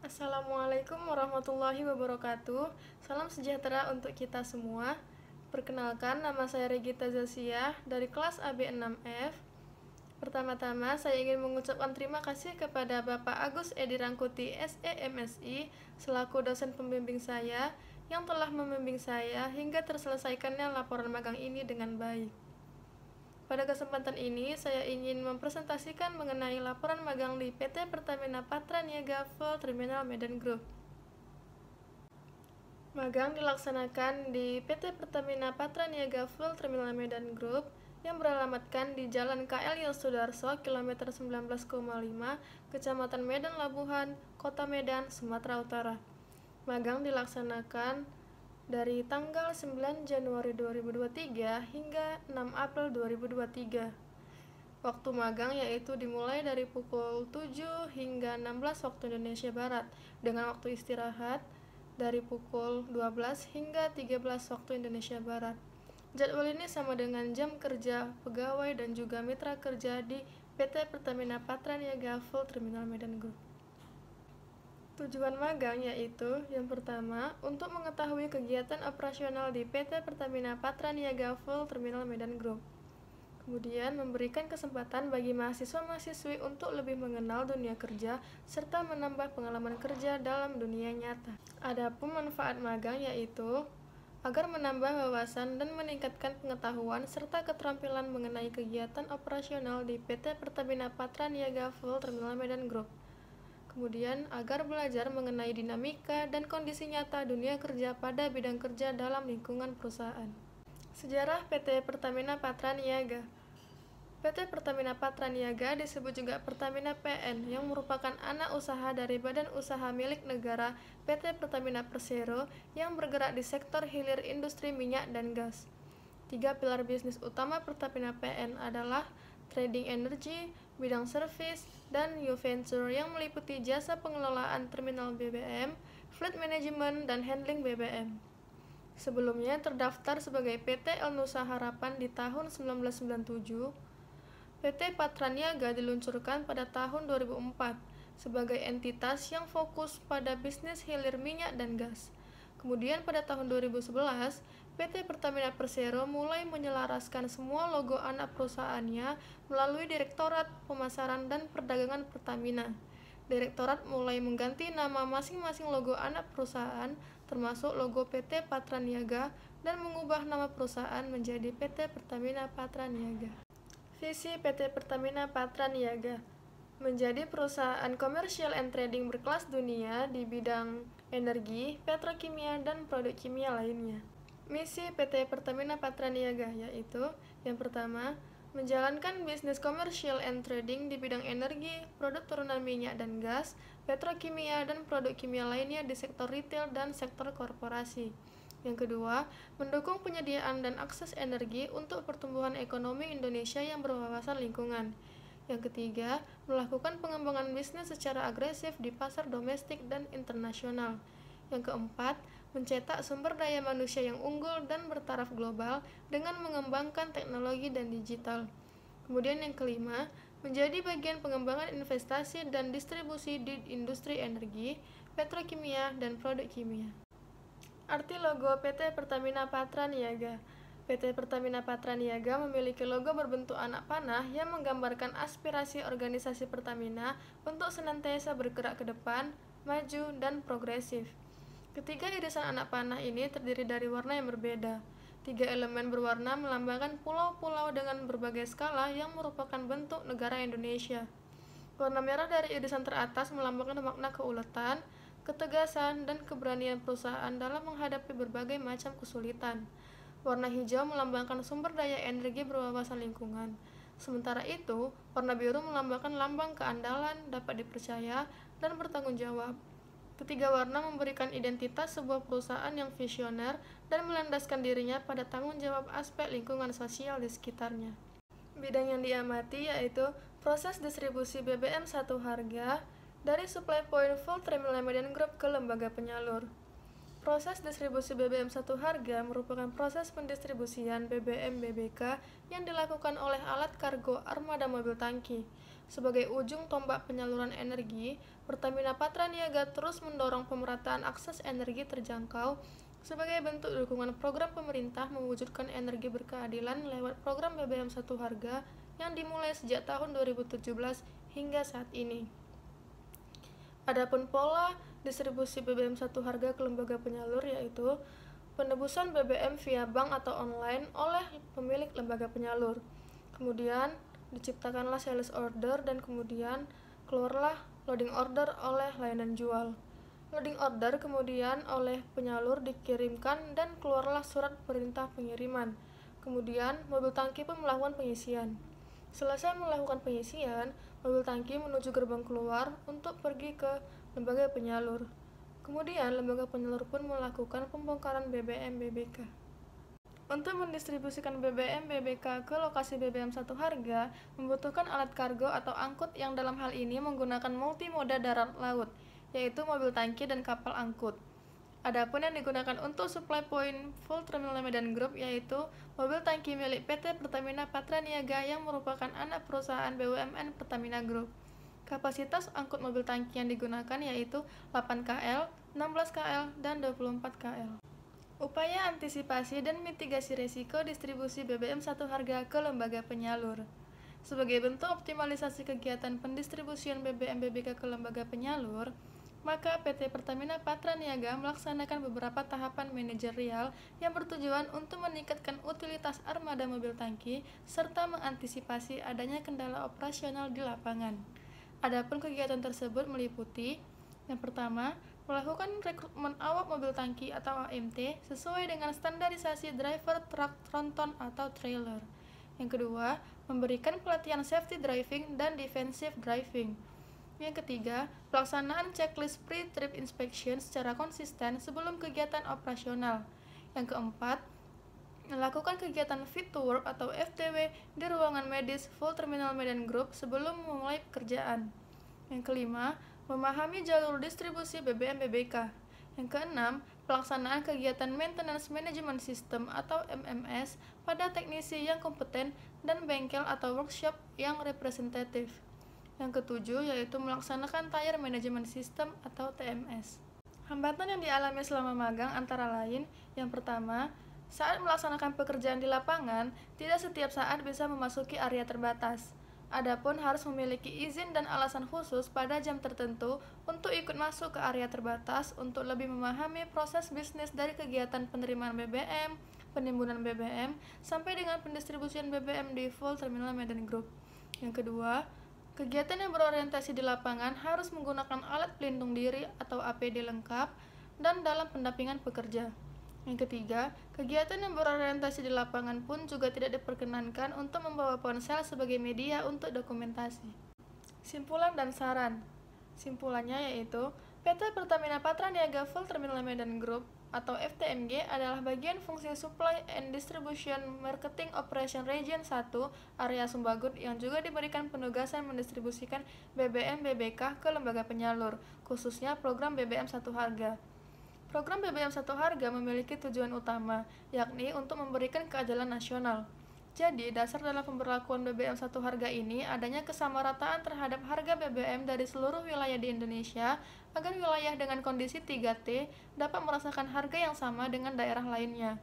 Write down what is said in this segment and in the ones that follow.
Assalamualaikum warahmatullahi wabarakatuh. Salam sejahtera untuk kita semua. Perkenalkan, nama saya Regita Zasia dari kelas AB6F. Pertama-tama, saya ingin mengucapkan terima kasih kepada Bapak Agus Edi Rangkuti, SEMSI, selaku dosen pembimbing saya, yang telah membimbing saya hingga terselesaikannya laporan magang ini dengan baik. Pada kesempatan ini, saya ingin mempresentasikan mengenai laporan magang di PT Pertamina Patra Niaga Full Terminal Medan Group. Magang dilaksanakan di PT Pertamina Patra Niaga Full Terminal Medan Group yang beralamatkan di Jalan KL Yosudarso, kilometer 19,5, Kecamatan Medan Labuhan, Kota Medan, Sumatera Utara. Magang dilaksanakan dari tanggal 9 Januari 2023 hingga 6 April 2023. Waktu magang yaitu dimulai dari pukul 7 hingga 16 waktu Indonesia Barat, dengan waktu istirahat dari pukul 12 hingga 13 waktu Indonesia Barat. Jadwal ini sama dengan jam kerja pegawai dan juga mitra kerja di PT Pertamina Patra Niaga Full Terminal Medan Group. Tujuan magang yaitu, yang pertama, untuk mengetahui kegiatan operasional di PT Pertamina Patra Niaga Full Terminal Medan Group. Kemudian, memberikan kesempatan bagi mahasiswa-mahasiswi untuk lebih mengenal dunia kerja serta menambah pengalaman kerja dalam dunia nyata. Adapun manfaat magang yaitu agar menambah wawasan dan meningkatkan pengetahuan serta keterampilan mengenai kegiatan operasional di PT Pertamina Patra Niaga Full Terminal Medan Group. Kemudian, agar belajar mengenai dinamika dan kondisi nyata dunia kerja pada bidang kerja dalam lingkungan perusahaan. Sejarah PT Pertamina Patra Niaga. PT Pertamina Patra Niaga disebut juga Pertamina PN, yang merupakan anak usaha dari badan usaha milik negara PT Pertamina Persero yang bergerak di sektor hilir industri minyak dan gas. 3 pilar bisnis utama Pertamina PN adalah trading energi, bidang servis, dan new venture yang meliputi jasa pengelolaan terminal BBM, fleet management, dan handling BBM. Sebelumnya terdaftar sebagai PT El Nusa Harapan di tahun 1997, PT Patra Niaga diluncurkan pada tahun 2004 sebagai entitas yang fokus pada bisnis hilir minyak dan gas. Kemudian pada tahun 2011, PT Pertamina Persero mulai menyelaraskan semua logo anak perusahaannya melalui Direktorat Pemasaran dan Perdagangan Pertamina. Direktorat mulai mengganti nama masing-masing logo anak perusahaan, termasuk logo PT Patra Niaga, dan mengubah nama perusahaan menjadi PT Pertamina Patra Niaga. Visi PT Pertamina Patra Niaga menjadi perusahaan komersial and trading berkelas dunia di bidang energi, petrokimia, dan produk kimia lainnya. Misi PT Pertamina Patra Niaga yaitu, yang pertama, menjalankan bisnis komersial and trading di bidang energi, produk turunan minyak dan gas, petrokimia, dan produk kimia lainnya di sektor retail dan sektor korporasi. Yang kedua, mendukung penyediaan dan akses energi untuk pertumbuhan ekonomi Indonesia yang berwawasan lingkungan. Yang ketiga, melakukan pengembangan bisnis secara agresif di pasar domestik dan internasional. Yang keempat, mencetak sumber daya manusia yang unggul dan bertaraf global dengan mengembangkan teknologi dan digital. Kemudian yang kelima, menjadi bagian pengembangan investasi dan distribusi di industri energi, petrokimia, dan produk kimia. Arti logo PT Pertamina Patra Niaga. PT Pertamina Patra Niaga memiliki logo berbentuk anak panah yang menggambarkan aspirasi organisasi Pertamina untuk senantiasa bergerak ke depan, maju, dan progresif. Ketiga irisan anak panah ini terdiri dari warna yang berbeda. 3 elemen berwarna melambangkan pulau-pulau dengan berbagai skala yang merupakan bentuk negara Indonesia. Warna merah dari irisan teratas melambangkan makna keuletan, ketegasan, dan keberanian perusahaan dalam menghadapi berbagai macam kesulitan. Warna hijau melambangkan sumber daya energi berwawasan lingkungan. Sementara itu, warna biru melambangkan lambang keandalan, dapat dipercaya, dan bertanggung jawab. Ketiga warna memberikan identitas sebuah perusahaan yang visioner dan melandaskan dirinya pada tanggung jawab aspek lingkungan sosial di sekitarnya. Bidang yang diamati yaitu proses distribusi BBM satu harga dari supply point Full Terminal Medan Group ke lembaga penyalur. Proses distribusi BBM satu harga merupakan proses pendistribusian BBM BBK yang dilakukan oleh alat kargo armada mobil tangki. Sebagai ujung tombak penyaluran energi, Pertamina Patraniaga terus mendorong pemerataan akses energi terjangkau sebagai bentuk dukungan program pemerintah mewujudkan energi berkeadilan lewat program BBM satu harga yang dimulai sejak tahun 2017 hingga saat ini. Adapun pola distribusi BBM satu harga ke lembaga penyalur yaitu penebusan BBM via bank atau online oleh pemilik lembaga penyalur. Kemudian diciptakanlah sales order dan kemudian keluarlah loading order oleh layanan jual. Loading order kemudian oleh penyalur dikirimkan dan keluarlah surat perintah pengiriman. Kemudian mobil tangki pun melakukan pengisian. Selesai melakukan pengisian, mobil tangki menuju gerbang keluar untuk pergi ke lembaga penyalur. Kemudian, lembaga penyalur pun melakukan pembongkaran BBM BBK. Untuk mendistribusikan BBM BBK ke lokasi BBM satu harga, membutuhkan alat kargo atau angkut yang dalam hal ini menggunakan multimoda darat laut, yaitu mobil tangki dan kapal angkut. Adapun yang digunakan untuk supply point full terminal Medan Group yaitu mobil tangki milik PT Pertamina Patraniaga yang merupakan anak perusahaan BUMN Pertamina Group. Kapasitas angkut mobil tangki yang digunakan yaitu 8 KL, 16 KL, dan 24 KL. Upaya antisipasi dan mitigasi risiko distribusi BBM satu harga ke lembaga penyalur. Sebagai bentuk optimalisasi kegiatan pendistribusian BBM BBK ke lembaga penyalur, maka PT Pertamina Patraniaga melaksanakan beberapa tahapan manajerial yang bertujuan untuk meningkatkan utilitas armada mobil tangki serta mengantisipasi adanya kendala operasional di lapangan. Adapun kegiatan tersebut meliputi yang pertama, melakukan rekrutmen awak mobil tangki atau AMT sesuai dengan standarisasi driver truk tronton atau trailer. Yang kedua, memberikan pelatihan safety driving dan defensive driving. Yang ketiga, pelaksanaan checklist pre-trip inspection secara konsisten sebelum kegiatan operasional. Yang keempat, melakukan kegiatan fit to work atau FTW di ruangan medis full terminal Medan Group sebelum memulai pekerjaan. Yang kelima, memahami jalur distribusi BBM BBK. Yang keenam, pelaksanaan kegiatan maintenance management system atau MMS pada teknisi yang kompeten dan bengkel atau workshop yang representatif. Yang ketujuh yaitu melaksanakan tire management system atau TMS. Hambatan yang dialami selama magang antara lain, yang pertama, saat melaksanakan pekerjaan di lapangan, tidak setiap saat bisa memasuki area terbatas. Adapun harus memiliki izin dan alasan khusus pada jam tertentu untuk ikut masuk ke area terbatas untuk lebih memahami proses bisnis dari kegiatan penerimaan BBM, penimbunan BBM, sampai dengan pendistribusian BBM di full terminal Medan Group. Yang kedua, kegiatan yang berorientasi di lapangan harus menggunakan alat pelindung diri atau APD lengkap dan dalam pendampingan pekerja. Yang ketiga, kegiatan yang berorientasi di lapangan pun juga tidak diperkenankan untuk membawa ponsel sebagai media untuk dokumentasi. Simpulan dan saran. Simpulannya yaitu, PT Pertamina Patraniaga Full Terminal Medan Group atau FTMG adalah bagian fungsi Supply and Distribution Marketing Operation Region 1 area Sumbagut yang juga diberikan penugasan mendistribusikan BBM BBK ke lembaga penyalur, khususnya program BBM satu harga. Program BBM satu harga memiliki tujuan utama, yakni untuk memberikan keadilan nasional. Jadi, dasar dalam pemberlakuan BBM satu harga ini adanya kesamarataan terhadap harga BBM dari seluruh wilayah di Indonesia agar wilayah dengan kondisi 3T dapat merasakan harga yang sama dengan daerah lainnya.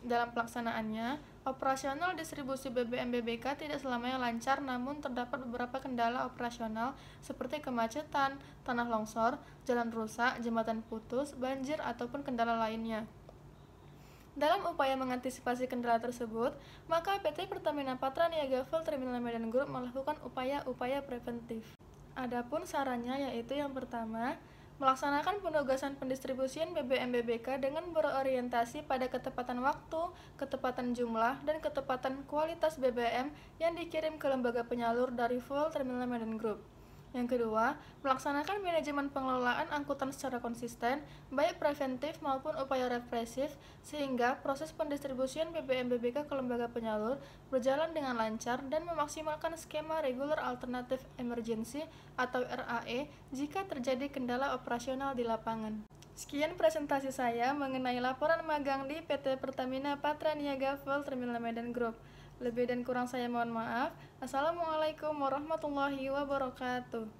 Dalam pelaksanaannya, operasional distribusi BBM BBK tidak selamanya lancar namun terdapat beberapa kendala operasional seperti kemacetan, tanah longsor, jalan rusak, jembatan putus, banjir, ataupun kendala lainnya. Dalam upaya mengantisipasi kendala tersebut, maka PT Pertamina Patraniaga Full Terminal Medan Group melakukan upaya-upaya preventif. Adapun sarannya yaitu yang pertama, melaksanakan penugasan pendistribusian BBM BBK dengan berorientasi pada ketepatan waktu, ketepatan jumlah, dan ketepatan kualitas BBM yang dikirim ke lembaga penyalur dari Full Terminal Medan Group. Yang kedua, melaksanakan manajemen pengelolaan angkutan secara konsisten, baik preventif maupun upaya represif, sehingga proses pendistribusian BBM BBK ke lembaga penyalur berjalan dengan lancar dan memaksimalkan skema Regular Alternative Emergency atau RAE jika terjadi kendala operasional di lapangan. Sekian presentasi saya mengenai laporan magang di PT Pertamina Patraniaga Full Terminal Medan Group. Lebih dan kurang saya mohon maaf. Assalamualaikum warahmatullahi wabarakatuh.